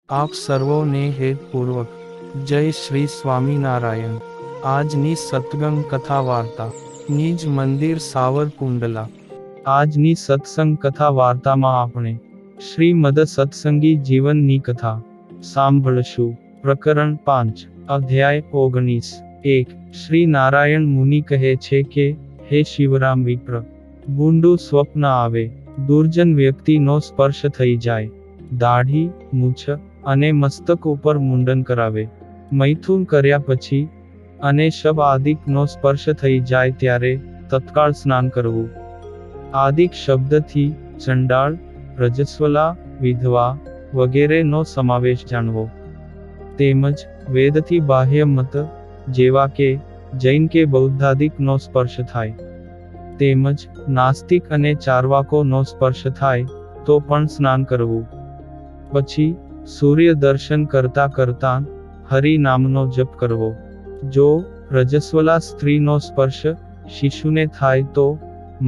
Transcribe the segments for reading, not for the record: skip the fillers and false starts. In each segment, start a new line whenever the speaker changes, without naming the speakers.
આપ સર્વોને હેતપૂર્વક જય શ્રી સ્વામિનારાયણ। આજની સત્સંગ કથા વાર્તા નિજ મંદિર સાવરકુંડલા। આજની સત્સંગ કથા વાર્તામાં આપણે શ્રીમદ સત્સંગી જીવનની કથા સાંભળશું। પ્રકરણ 5 અધ્યાય 19। 1 શ્રી નારાયણ મુનિ કહે છે કે હે શિવરામ વિપ્ર, ભૂંડું સ્વપ્ન આવે, દુર્જન વ્યક્તિનો સ્પર્શ થઈ જાય, દાઢી, મૂછ અને મસ્તક ઉપર મુંડન કરાવે, મૈથુન કર્યા પછી અને શબ આદિકનો સ્પર્શ થઈ જાય ત્યારે તત્કાળ સ્નાન કરવું। આદિક શબ્દથી ચંડાળ, રજસ્વલા, વિધવા વગેરેનો સમાવેશ જાણવો। તેમજ વેદથી બાહ્ય મત જેવા કે જૈન કે બૌદ્ધાદિકનો સ્પર્શ થાય, તેમજ નાસ્તિક અને ચાર્વાકોનો સ્પર્શ થાય તો પણ સ્નાન કરવું। પછી સૂર્ય દર્શન કરતા કરતા હરિ નામનો જપ કરવો। જો રજસ્વલા સ્ત્રીનો સ્પર્શ શિશુને થાય તો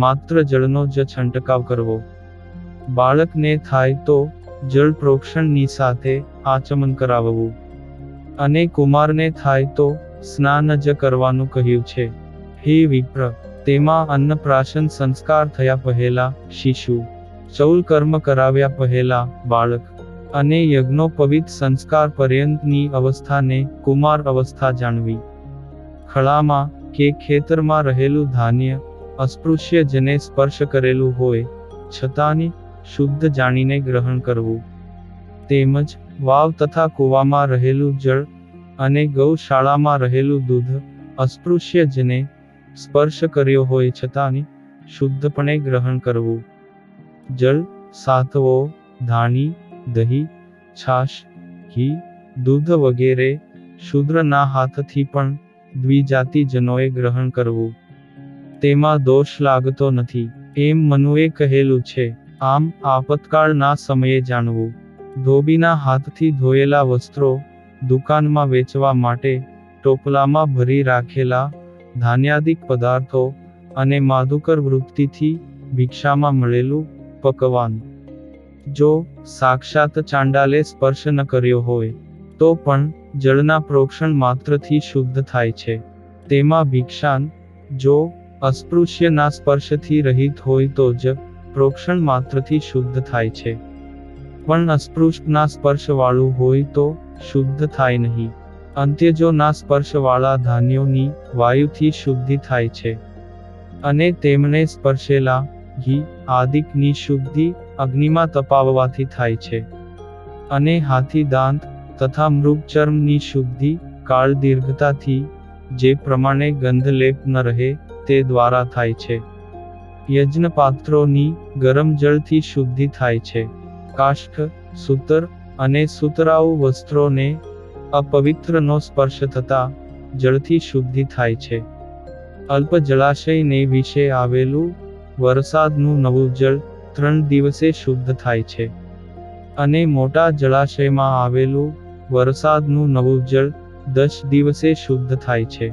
માત્ર જળનો જ છંટકાવ કરવો। બાળકને થાય તો જળ પ્રોક્ષણની સાથે આચમન કરાવવું, અને કુમારને થાય તો સ્નાન જ કરવાનું કહ્યું છે। હે વિપ્ર, તેમાં અન્નપ્રાશન સંસ્કાર થયા પહેલા શિશુ, ચૌલ કર્મ કરાવ્યા પહેલા બાળક અને યજ્ઞોપવિત સંસ્કાર પર્યંતની અવસ્થાને કુમાર અવસ્થા જાણવી। ખળામાં કે ખેતરમાં રહેલું ધાન્ય અસ્પૃશ્ય જેને સ્પર્શ કરેલું હોય છતાંની શુદ્ધ જાણીને ગ્રહણ કરવું। તેમજ વાવ તથા કૂવામાં રહેલું જળ અને ગૌશાળામાં રહેલું દૂધ અસ્પૃશ્ય જેને સ્પર્શ કર્યો હોય છતાંની શુદ્ધપણે ગ્રહણ કરવું। જળ, સાતવો, ધાણી, દહીં, છાશ, ઘી, દૂધ વગેરે શૂદ્રના હાથથી પણ દ્વિજાતિજનોએ ગ્રહણ કરવું, તેમાં દોષ લાગતો નથી એમ મનુએ કહેલું છે। આમ આપતકાળના સમયે જાણવું। ધોબીના હાથથી ધોયેલા વસ્ત્રો દુકાનમાં વેચવા માટે ટોપલામાં ભરી રાખેલા ધાન્યાદિક પદાર્થો અને માધુકર વૃત્તિથી ભિક્ષામાં મળેલું પકવાન જો સાક્ષાત ચાંડાલે સ્પર્શ ન કર્યો હોય તો પણ જળના પ્રોક્ષણ માત્રથી શુદ્ધ થાય છે। તેમાં ભિક્ષાન જો અસ્પૃશ્યના સ્પર્શથી રહિત હોય તો જ પ્રોક્ષણ માત્રથી શુદ્ધ થાય છે, પણ અસ્પૃશ્યના સ્પર્શવાળું હોય તો શુદ્ધ થાય નહીં। અંત્યજોના સ્પર્શવાળા ધાન્યોની વાયુથી શુદ્ધિ થાય છે, અને તેમને સ્પર્શેલા ઘી આદિકની શુદ્ધિ અગ્નિમાં તપાવવાથી થાય છે, અને હાથી દાંત તથા મૃગચર્મની શુદ્ધિ કાળ દીર્ઘતાથી જે પ્રમાણે ગંધ લેપ ન રહે તે દ્વારા થાય છે। યજ્ઞપાત્રોની ગરમ જળથી શુદ્ધિ થાય છે। કાષ્ઠ, સૂતર અને સુતરાઉ વસ્ત્રોને અપવિત્રનો સ્પર્શ થતા જળથી શુદ્ધિ થાય છે। અલ્પ જળાશયને વિશે આવેલું વરસાદનું નવું જળ 3 દિવસે શુદ્ધ થાય છે, અને મોટા જળાશયમાં આવેલું વરસાદનું નવું જળ 10 દિવસે શુદ્ધ થાય છે।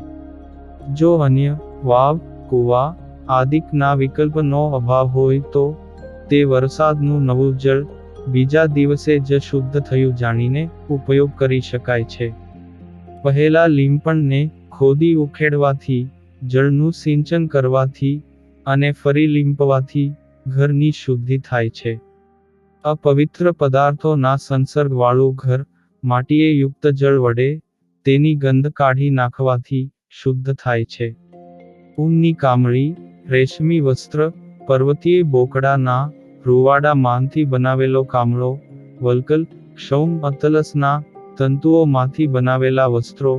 જો અન્ય વાવ, કૂવા આદિકના વિકલ્પનો અભાવ હોય તો તે વરસાદનું નવું જળ બીજા દિવસે જ શુદ્ધ થયું જાણીને ઉપયોગ કરી શકાય છે। પહેલા લીંપણને ખોદી ઉખેડવાથી, જળનું સિંચન કરવાથી અને ફરી લીંપવાથી ઘરની શુદ્ધિ થાય છે। અપવિત્ર પદાર્થોના સંસર્ગવાળું ઘર માટીએ યુક્ત જળ વડે તેની ગંધ કાઢી નાખવાથી શુદ્ધ થાય છે। ઊનની કામળી, રેશમી વસ્ત્ર, પર્વતીય બોકડાના રૂવાડા માંથી બનાવેલો કામળો, વલ્કલ, ક્ષૌમ અતલસના તંતુઓમાંથી બનાવેલા વસ્ત્રો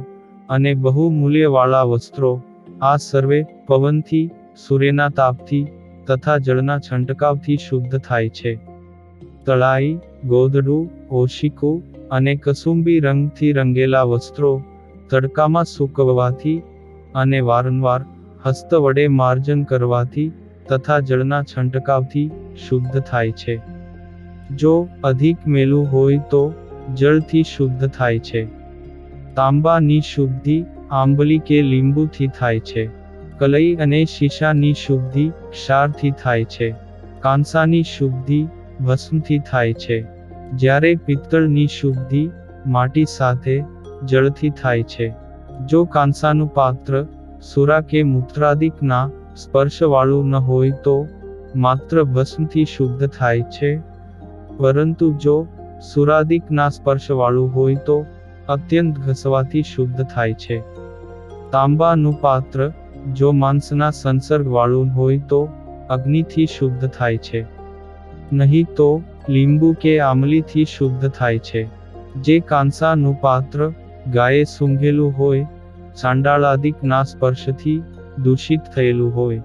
અને બહુમૂલ્યવાળા વસ્ત્રો આ સર્વે પવનથી, સૂર્યના તાપથી તથા જળના છંટકાવથી શુદ્ધ થાય છે। તળાઈ, ગોદડું, ઓશિકું અને કસુંબી રંગથી રંગેલા વસ્ત્રો તડકામાં સૂકવવાથી અને વારંવાર હસ્ત વડે માર્જન કરવાથી તથા જળના છંટકાવથી શુદ્ધ થાય છે। જો અધિક મેલું હોય તો જળથી શુદ્ધ થાય છે। તાંબાની શુદ્ધિ આંબલી કે લીંબુથી થાય છે। કલઈ અને શીશાની શુદ્ધિ ક્ષારથી થાય છે। કાંસાની શુદ્ધિ ભસ્મથી થાય છે। જ્યારે પિત્તળની શુદ્ધિ માટી સાથે જળથી થાય છે. જો કાંસાનું પાત્ર સુરા કે મૂત્રાદિકના સ્પર્શવાળું ન હોય તો માત્ર ભસ્મથી શુદ્ધ થાય છે, પરંતુ જો સુરાદિકના સ્પર્શવાળું હોય તો અત્યંત ઘસવાથી શુદ્ધ થાય છે. તાંબાનું પાત્ર જો માંસના સંસર્ગવાળું હોય તો અગ્નિથી શુદ્ધ થાય છે, નહીં તો લીંબુ કે આમલીથી શુદ્ધ થાય છે. જે કાંસાનું પાત્ર ગાયે સૂંઘેલું હોય, ચાંડાળાદિકના સ્પર્શથી દૂષિત થયેલું હોય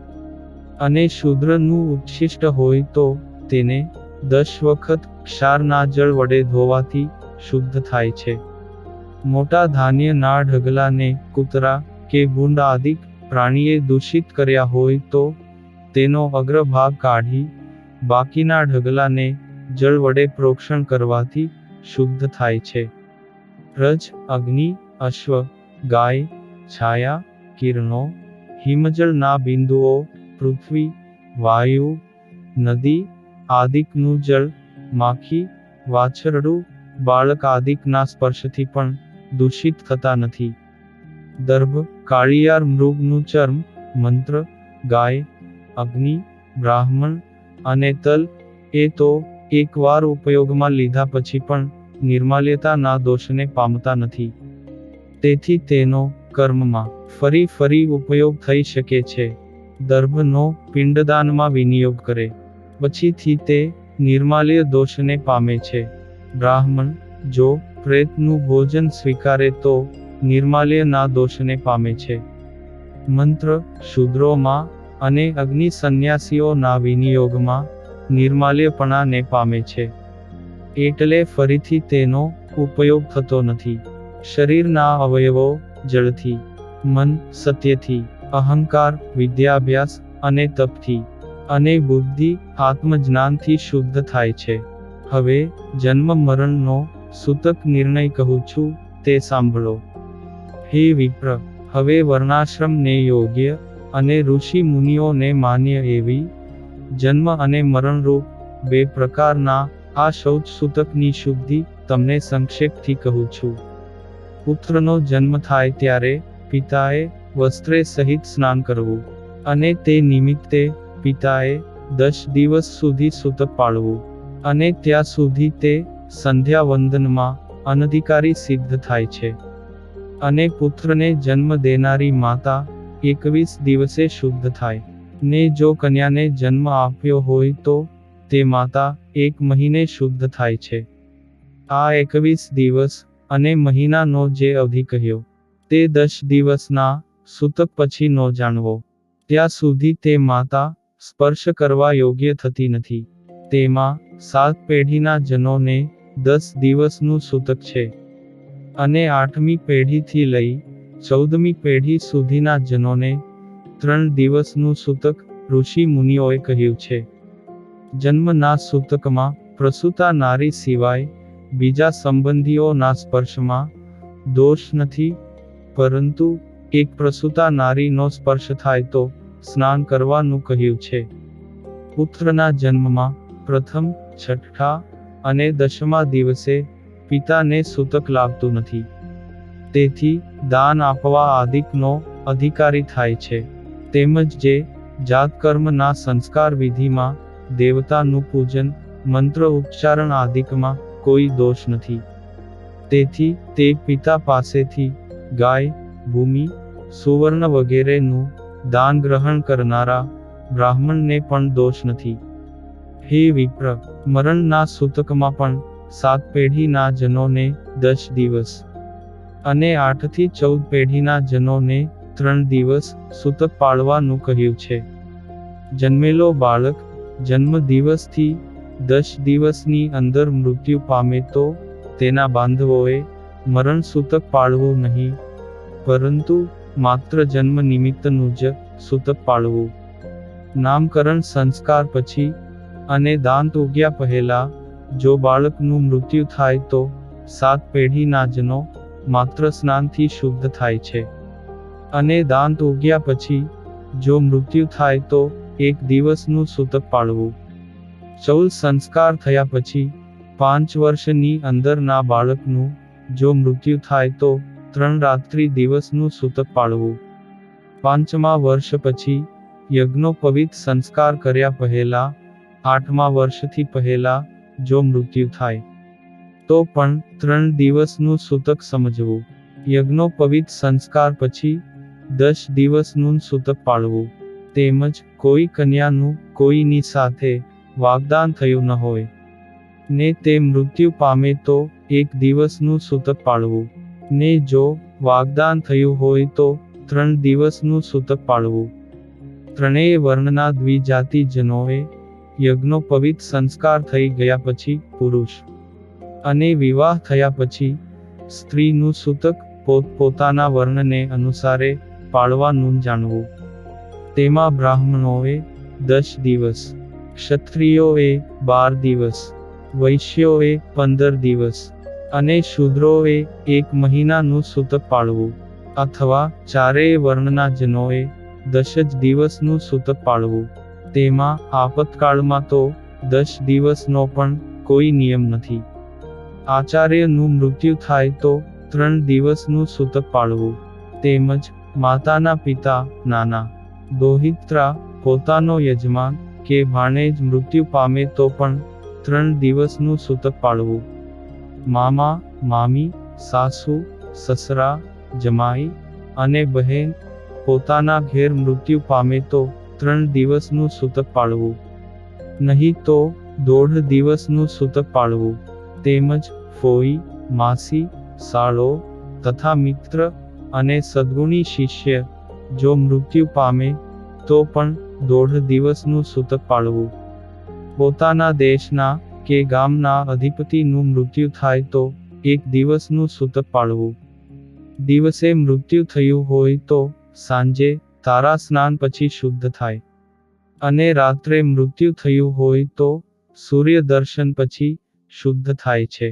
અને શૂદ્રનું ઉચ્છિષ્ટ હોય તો તેને 10 વખત ક્ષારના જળ વડે ધોવાથી શુદ્ધ થાય છે. મોટા ધાન્યના ઢગલાને કૂતરા કે ભૂંડ આદિક પ્રાણીએ દૂષિત કર્યા હોય તો તેનો અગ્રભાગ કાઢી બાકીના ઢગલાને જળ વડે પ્રોક્ષણ કરવાથી શુદ્ધ થાય છે. રજ, અગ્નિ, અશ્વ, ગાય, છાયા, કિરણો, હિમજળના બિંદુઓ, પૃથ્વી, વાયુ, નદી આદિકનું જળ, માખી, વાછરડું, બાળક આદિકના સ્પર્શથી પણ દૂષિત થતા નથી. દર્ભ, કાળિયાર મૃગનું ચર્મ, મંત્ર, ગાય, અગ્નિ, બ્રાહ્મણ અને તલ એ તો એકવાર ઉપયોગમાં લીધા પછી પણ નિર્માલ્યતાના દોષને પામતા નથી. તેથી તેનો કર્મમાં ફરી ફરી ઉપયોગ થઈ શકે છે. દર્ભનો પિંડદાનમાં વિનિયોગ કરે પછીથી તે નિર્માલ્ય દોષને પામે છે. બ્રાહ્મણ જો પ્રેતનું ભોજન સ્વીકારે તો નિર્માલ્યના દોષને પામે છે. મંત્ર શૂદ્રોમાં અને અગ્નિ સંન્યાસીઓના વિનિયોગમાં નિર્માલ્યપણાને પામે છે, એટલે ફરીથી તેનો ઉપયોગ થતો નથી. શરીરના અવયવો જળથી, મન સત્યથી, અહંકાર વિદ્યાભ્યાસ અને તપથી, અને બુદ્ધિ આત્મજ્ઞાનથી શુદ્ધ થાય છે. હવે જન્મ મરણનો સૂતક નિર્ણય કહું છું તે સાંભળો. હે વિપ્ર, હવે વર્ણાશ્રમને યોગ્ય અને ઋષિ મુનિઓને માન્ય એવી જન્મ અને મરણરૂપ 2 પ્રકારના આ શૌચ સૂતકની શુદ્ધિ તમને સંક્ષેપથી કહું છું. પુત્રનો જન્મ થાય ત્યારે પિતાએ વસ્ત્રે સહિત સ્નાન કરવું અને તે નિમિત્તે પિતાએ 10 દિવસ સુધી સૂતક પાળવું અને ત્યાં સુધી તે સંધ્યા વંદનમાં અનધિકારી સિદ્ધ થાય છે. અને પુત્રને જન્મ દેનારી માતા 21 દિવસે શુદ્ધ થાય. ને જો કન્યાને જન્મ આપ્યો હોય તો તે માતા 1 મહિને શુદ્ધ થાય છે. આ 21 દિવસ અને મહિનાનો જે અવધિ કહ્યો તે 10 દિવસના સૂતક પછી નો જાણવો. ત્યાં સુધી તે માતા સ્પર્શ કરવા યોગ્ય થતી નથી. તેમાં 7 પેઢીના જનોને 10 દિવસનું સૂતક છે, અને 8મી પેઢીથી લઈ 14મી પેઢી સુધીના જનોને 3 દિવસનું સૂતક ઋષિ મુનિઓએ કહ્યું છે. જન્મના સૂતકમાં પ્રસૂતા નારી સિવાય બીજા સંબંધીઓના સ્પર્શમાં દોષ નથી, પરંતુ એક પ્રસૂતા નારીનો સ્પર્શ થાય તો સ્નાન કરવાનું કહ્યું છે. પુત્રના જન્મમાં પ્રથમ, છઠ્ઠા અને 10મા દિવસે પિતાને સૂતક લાગતું નથી. તેથી દાન આપવા આદિકનો અધિકારી થાય છે. તેમજ જે જાતકર્મના સંસ્કાર વિધિમાં દેવતાનું પૂજન, મંત્ર ઉચ્ચારણ આદિકમાં કોઈ દોષ નથી. તેથી તે પિતા પાસેથી ગાય, ભૂમિ, સુવર્ણ વગેરેનું દાન ગ્રહણ કરનારા બ્રાહ્મણને પણ દોષ નથી. હે વિપ્ર, મરણના સૂતકમાં પણ 7 પેઢીના જનોને 10 દિવસ અને 8 થી 14 પેઢીના જનોને 3 દિવસ સૂતક પાળવાનું કહ્યું છે. જન્મેલો બાળક જન્મ દિવસથી 10 દિવસની અંદર મૃત્યુ પામે તો તેના બાંધવોએ મરણ સૂતક પાળવું નહીં, પરંતુ માત્ર જન્મ નિમિત્તનું જ સૂતક પાળવું. નામકરણ સંસ્કાર પછી અને દાંત ઉગ્યા પહેલા જો બાળકનું મૃત્યુ થાય તો 7 પેઢીના જનો માત્ર સ્નાનથી શુદ્ધ થાય છે. અને દાંત ઉગ્યા પછી જો મૃત્યુ થાય તો 1 દિવસનું સૂતક પાળવું. 14 સંસ્કાર થયા પછી 5 વર્ષની અંદરના બાળકનું જો મૃત્યુ થાય તો 3 રાત્રિ દિવસનું સૂતક પાળવું. 5મા વર્ષ પછી યજ્ઞોપવિત સંસ્કાર કર્યા પહેલા 8મા વર્ષથી પહેલા જો મૃત્યુ થાય તો પણ 3 દિવસનું સૂતક સમજવું. યજ્ઞોપવિત સંસ્કાર પછી 10 દિવસનું સૂતક પાળવું. તેમજ કોઈ કન્યાનું કોઈની સાથે વાગદાન થયું ન હોય ને તે મૃત્યુ પામે તો 1 દિવસનું સૂતક પાળવું ને જો વાગદાન થયું હોય તો 3 દિવસનું સૂતક પાળવું. ત્રણેય વર્ણના દ્વિજાતિજનોએ યજ્ઞોપવિત સંસ્કાર થઈ ગયા પછી પુરુષ અને વિવાહ થયા પછી સ્ત્રીનું સૂતક પોતપોતાના વર્ણને અનુસારે પાળવાનું જાણવું. તેમાં બ્રાહ્મણોએ 10 દિવસ, ક્ષત્રિયોએ 12 દિવસ, વૈશ્યોએ 15 દિવસ અને શૂદ્રોએ 1 મહિનાનું સૂતક પાળવું. અથવા ચારેય વર્ણના જનોએ 10 જ દિવસનું સૂતક પાળવું. તેમાં આપતકાળમાં તો 10 દિવસનો પણ કોઈ નિયમ નથી. આચાર્યનું મૃત્યુ થાય તો 3 દિવસનું સૂતક પાળવું. તેમજ માતાના પિતા, નાના દોહિત્રા, પોતાનો યજમાન કે ભાણેજ મૃત્યુ પામે તો પણ 3 દિવસનું સૂતક પાળવું. મામા, મામી, સાસુ, સસરા, જમાઈ અને બહેન પોતાના ઘેર મૃત્યુ પામે તો 3 દિવસનું સૂતક પાળવું. નહીં તો 1.5 દિવસનું સૂતક પાળવું. તેમજ ફોઈ, માસી, સાળો તથા મિત્ર અને સદ્ગુણી શિષ્ય જો મૃત્યુ પામે તો પણ 1.5 દિવસનું સૂતક પાળવું. પોતાના દેશના કે ગામના અધિપતિનું મૃત્યુ થાય તો 1 દિવસનું સૂતક પાળવું. દિવસે મૃત્યુ થયું હોય તો સાંજે તારા સ્નાન પછી શુદ્ધ થાય અને રાત્રે મૃત્યુ થયું હોય તો સૂર્ય દર્શન પછી શુદ્ધ થાય છે.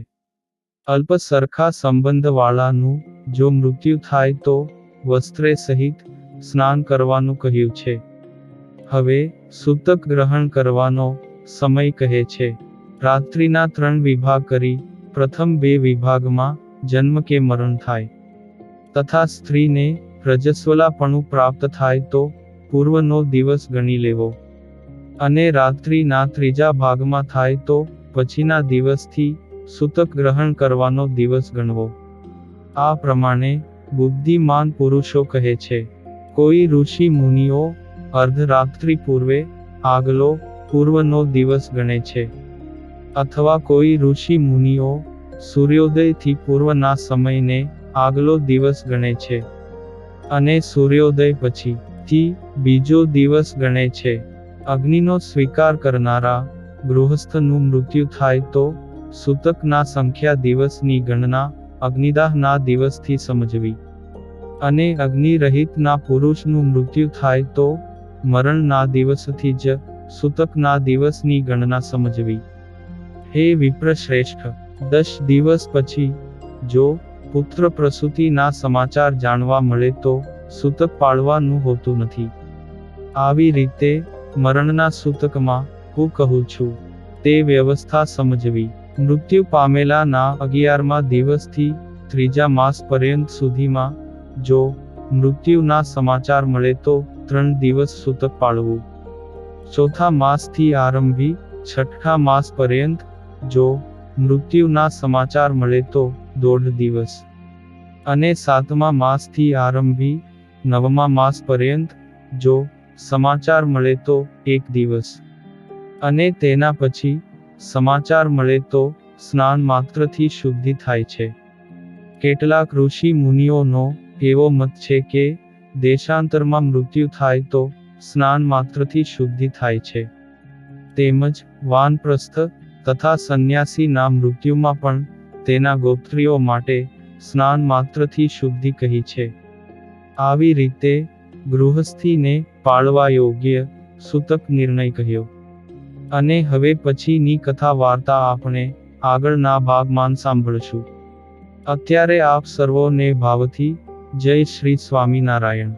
અલ્પ સરખા સંબંધવાળાનું જો મૃત્યુ થાય તો વસ્ત્રે સહિત સ્નાન કરવાનું કહ્યું છે. હવે સૂતક ગ્રહણ કરવાનો સમય કહે છે. રાત્રિના 3 વિભાગ કરી પ્રથમ 2 વિભાગમાં જન્મ કે મરણ થાય તથા સ્ત્રીને રજસ્વલાપણું પ્રાપ્ત થાય તો પૂર્વનો દિવસ ગણી લેવો અને રાત્રિના 3જા ભાગમાં થાય તો પછીના દિવસથી સૂતક ગ્રહણ કરવાનો દિવસ ગણવો. આ પ્રમાણે બુદ્ધિમાન પુરુષો કહે છે. કોઈ ઋષિ મુનિઓ અર્ધરાત્રિ પૂર્વે આગલો પૂર્વનો દિવસ ગણે છે. અથવા કોઈ ઋષિ મુનિઓ સૂર્યોદયથી પૂર્વના સમયને આગલો દિવસ ગણે છે અને સૂર્યોદય પછીથી બીજો દિવસ ગણે છે. અગ્નિનો સ્વીકાર કરનારા ગૃહસ્થનું મૃત્યુ થાય તો સૂતકના સંખ્યા દિવસની ગણના અગ્નિદાહના દિવસથી સમજવી અને અગ્નિરહિતના પુરુષનું મૃત્યુ થાય તો મરણના દિવસથી જ સૂતકના દિવસની ગણના સમજવી. હે વિપ્રશ્રેષ્ઠ, 10 દિવસ પછી જો પુત્ર પ્રસૂતિના સમાચાર જાણવા મળે તો સૂતક પાળવાનું હોતું નથી. આવી રીતે મરણના સૂતકમાં હું કહું છું તે વ્યવસ્થા સમજવી. મૃત્યુ પામેલાના 11મા દિવસથી 3જા માસ પર્યંત સુધીમાં જો મૃત્યુના સમાચાર મળે તો 3 દિવસ સૂતક પાળવું. 4થા માસથી આરંભી 6ઠા માસ પર્યંત જો મૃત્યુના સમાચાર મળે તો 1.5 દિવસ અને 7મા માસથી આરંભી 9મા માસ પર્યંત જો સમાચાર મળે તો 1 દિવસ અને તેના પછી સમાચાર મળે તો સ્નાન માત્રથી શુદ્ધિ થાય છે. કેટલાક ઋષિ મુનિઓનો એવો મત છે કે દેશાંતરમાં મૃત્યુ થાય તો સ્નાન માત્રથી શુદ્ધિ થાય છે. તેમજ વાનપ્રસ્થ તથા સંન્યાસીના મૃત્યુમાં પણ તેના ગોત્રીઓ માટે સ્નાન માત્રથી શુદ્ધિ કહી છે. આવી રીતે ગૃહસ્થીને પાળવા યોગ્ય સૂતક નિર્ણય કહ્યો. અને હવે પછીની કથા વાર્તા આપણે આગળના ભાગમાં સાંભળશું. અત્યારે આપ સર્વોને ભાવથી જય શ્રી સ્વામિનારાયણ.